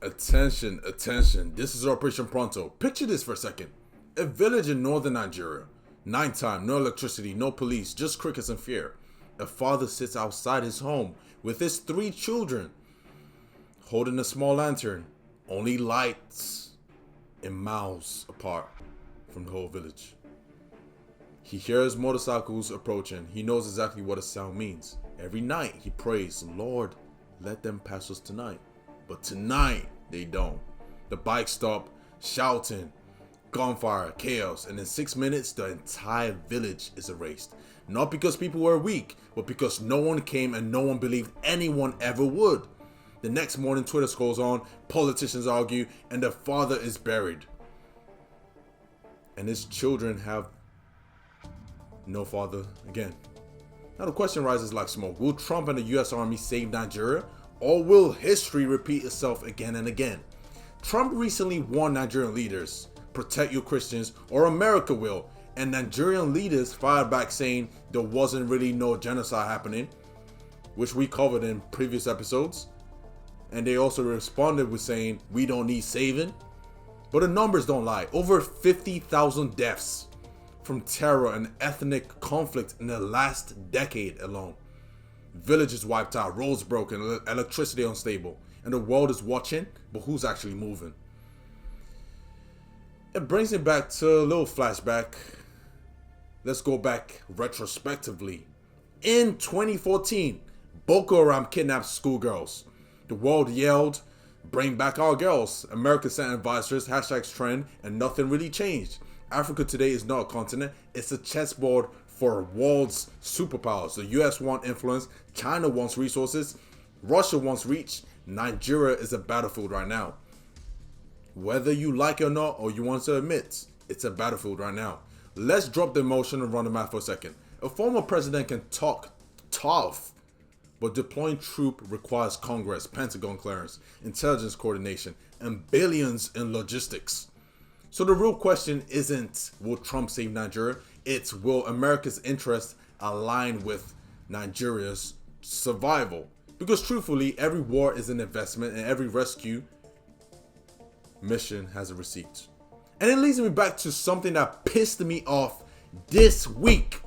Attention, attention. This is Operation Pronto. Picture this for a second. A village in northern Nigeria. Nighttime, no electricity, no police, just crickets and fear. A father sits outside his home with his 3 children, holding a small lantern. Only lights and miles apart from the whole village. He hears motorcycles approaching. He knows exactly what a sound means. Every night he prays, Lord, let them pass us tonight. But tonight, they don't. The bikes stop, shouting, gunfire, chaos, and in 6 minutes, the entire village is erased. Not because people were weak, but because no one came and no one believed anyone ever would. The next morning, Twitter scrolls on, politicians argue, and the father is buried. And his children have no father again. Now the question rises like smoke. Will Trump and the US Army save Nigeria? Or will history repeat itself again and again? Trump recently warned Nigerian leaders, protect your Christians or America will. And Nigerian leaders fired back saying there wasn't really no genocide happening, which we covered in previous episodes. And they also responded with saying, we don't need saving. But the numbers don't lie. Over 50,000 deaths from terror and ethnic conflict in the last decade alone. Villages wiped out, roads broken, electricity unstable. And the world is watching, but who's actually moving? It brings me back to a little flashback. Let's go back retrospectively. In 2014, Boko Haram kidnapped schoolgirls. The world yelled, bring back our girls. America sent advisors, hashtags trend, and nothing really changed. Africa today is not a continent, it's a chessboard for world's superpowers. The US wants influence, China wants resources, Russia wants reach, Nigeria is a battlefield right now. Whether you like it or not, or you want to admit, it's a battlefield right now. Let's drop the emotion and run the math for a second. A former president can talk tough, but deploying troops requires Congress, Pentagon clearance, intelligence coordination, and billions in logistics. So the real question isn't, will Trump save Nigeria? It's, will America's interests align with Nigeria's survival? Because truthfully, every war is an investment and every rescue mission has a receipt. And it leads me back to something that pissed me off this week.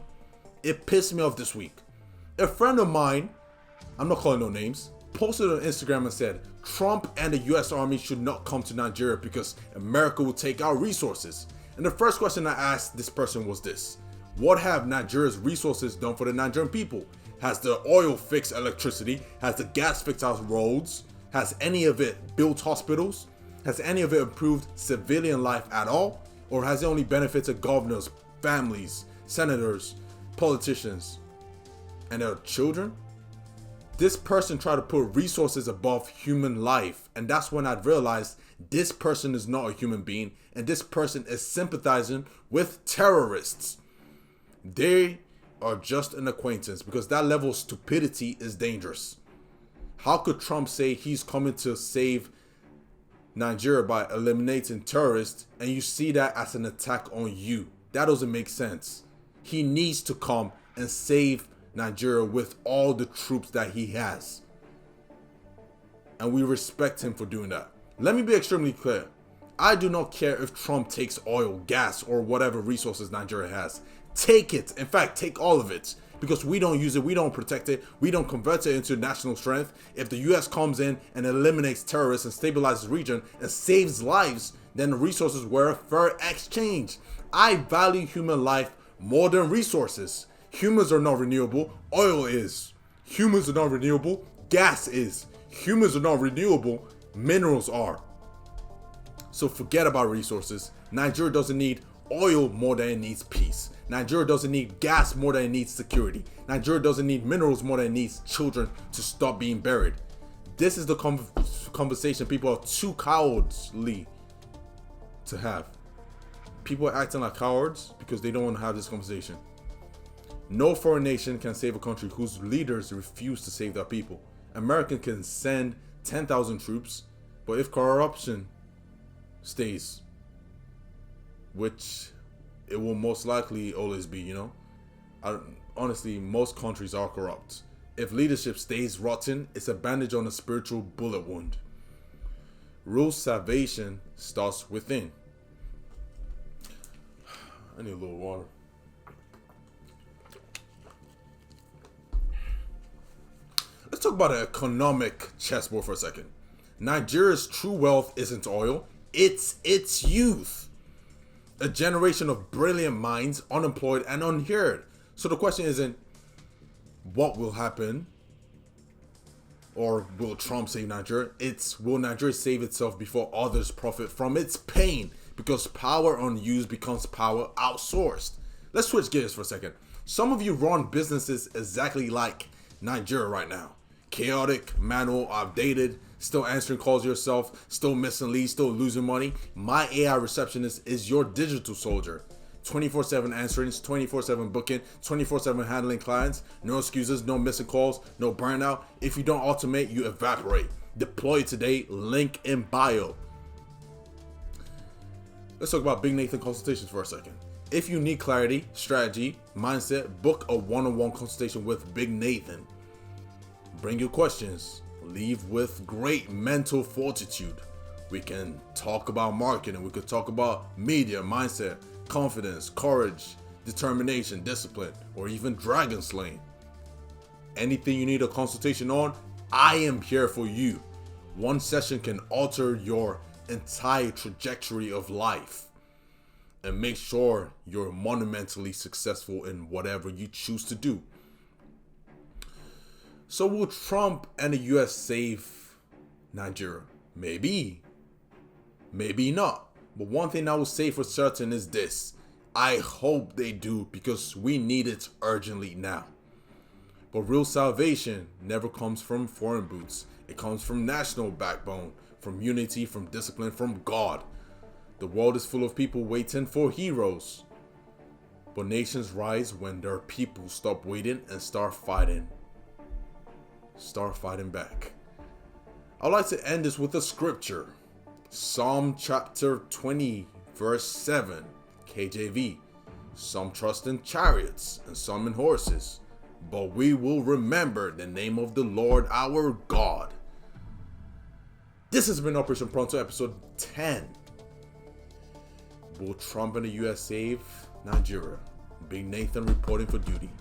It pissed me off this week. A friend of mine, I'm not calling no names, posted on Instagram and said, Trump and the US Army should not come to Nigeria because America will take our resources. And the first question I asked this person was this: what have Nigeria's resources done for the Nigerian people? Has the oil fixed electricity? Has the gas fixed our roads? Has any of it built hospitals? Has any of it improved civilian life at all? Or has it only benefited governors, families, senators, politicians, and their children? This person tried to put resources above human life. And that's when I realized this person is not a human being. And this person is sympathizing with terrorists. They are just an acquaintance, because that level of stupidity is dangerous. How could Trump say he's coming to save Nigeria by eliminating terrorists, and you see that as an attack on you? That doesn't make sense. He needs to come and save Nigeria with all the troops that he has. And we respect him for doing that. Let me be extremely clear. I do not care if Trump takes oil, gas, or whatever resources Nigeria has. Take it. In fact, take all of it. Because we don't use it, we don't protect it, we don't convert it into national strength. If the US comes in and eliminates terrorists and stabilizes the region and saves lives, then the resources were a fair exchange. I value human life more than resources. Humans are not renewable, oil is. Humans are not renewable, gas is. Humans are not renewable, minerals are. So forget about resources. Nigeria doesn't need oil more than it needs peace. Nigeria doesn't need gas more than it needs security. Nigeria doesn't need minerals more than it needs children to stop being buried. This is the conversation people are too cowardly to have. People are acting like cowards because they don't want to have this conversation. No foreign nation can save a country whose leaders refuse to save their people. America can send 10,000 troops, but if corruption stays, which it will most likely always be, honestly, most countries are corrupt. If leadership stays rotten, it's a bandage on a spiritual bullet wound. Real salvation starts within. I need a little water. Let's talk about an economic chessboard for a second. Nigeria's true wealth isn't oil, it's its youth. A generation of brilliant minds, unemployed and unheard. So the question isn't what will happen or will Trump save Nigeria? It's will Nigeria save itself before others profit from its pain? Because power unused becomes power outsourced. Let's switch gears for a second. Some of you run businesses exactly like Nigeria right now. Chaotic, manual, outdated, still answering calls yourself, still missing leads, still losing money. My AI receptionist is your digital soldier. 24/7 answering, 24/7 booking, 24/7 handling clients. No excuses, no missing calls, no burnout. If you don't automate, you evaporate. Deploy today, link in bio. Let's talk about Big Nathan Consultations for a second. If you need clarity, strategy, mindset, book a one-on-one consultation with Big Nathan. Bring your questions. Leave with great mental fortitude. We can talk about marketing. We could talk about media, mindset, confidence, courage, determination, discipline, or even dragon slaying. Anything you need a consultation on, I am here for you. One session can alter your entire trajectory of life and make sure you're monumentally successful in whatever you choose to do. So will Trump and the US save Nigeria? Maybe. Maybe not. But one thing I will say for certain is this. I hope they do because we need it urgently now. But real salvation never comes from foreign boots. It comes from national backbone, from unity, from discipline, from God. The world is full of people waiting for heroes. But nations rise when their people stop waiting and start fighting. Start fighting back. I'd like to end this with a scripture. Psalm chapter 20, verse 7, KJV. Some trust in chariots and some in horses, but we will remember the name of the Lord our God. This has been Operation Pronto, episode 10. Will Trump and the US save Nigeria? Big Nathan reporting for duty.